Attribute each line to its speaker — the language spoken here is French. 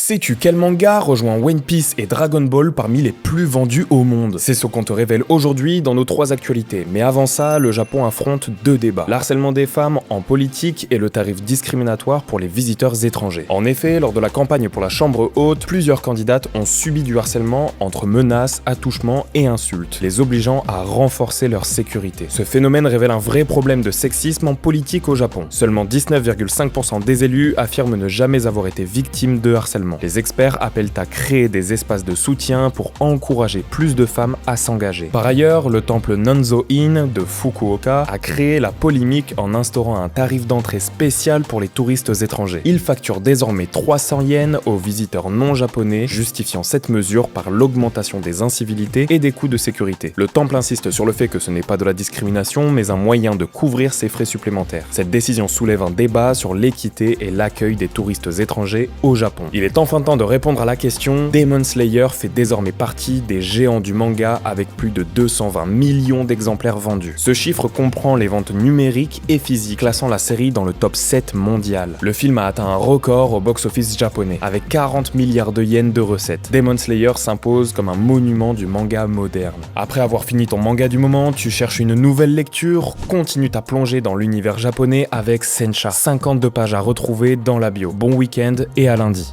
Speaker 1: Sais-tu quel manga rejoint One Piece et Dragon Ball parmi les plus vendus au monde? C'est ce qu'on te révèle aujourd'hui dans nos 3 actualités. Mais avant ça, le Japon affronte 2 débats. L'harcèlement des femmes en politique et le tarif discriminatoire pour les visiteurs étrangers. En effet, lors de la campagne pour la chambre haute, plusieurs candidates ont subi du harcèlement entre menaces, attouchements et insultes, les obligeant à renforcer leur sécurité. Ce phénomène révèle un vrai problème de sexisme en politique au Japon. Seulement 19,5% des élus affirment ne jamais avoir été victimes de harcèlement. Les experts appellent à créer des espaces de soutien pour encourager plus de femmes à s'engager. Par ailleurs, le temple Nanzo-in de Fukuoka a créé la polémique en instaurant un tarif d'entrée spécial pour les touristes étrangers. Il facture désormais 300 yens aux visiteurs non japonais, justifiant cette mesure par l'augmentation des incivilités et des coûts de sécurité. Le temple insiste sur le fait que ce n'est pas de la discrimination, mais un moyen de couvrir ses frais supplémentaires. Cette décision soulève un débat sur l'équité et l'accueil des touristes étrangers au Japon. Il est enfin temps de répondre à la question. Demon Slayer fait désormais partie des géants du manga avec plus de 220 millions d'exemplaires vendus. Ce chiffre comprend les ventes numériques et physiques, classant la série dans le top 7 mondial. Le film a atteint un record au box-office japonais, avec 40 milliards de yens de recettes. Demon Slayer s'impose comme un monument du manga moderne. Après avoir fini ton manga du moment, tu cherches une nouvelle lecture, continue ta plongée dans l'univers japonais avec Sencha. 52 pages à retrouver dans la bio. Bon week-end et à lundi.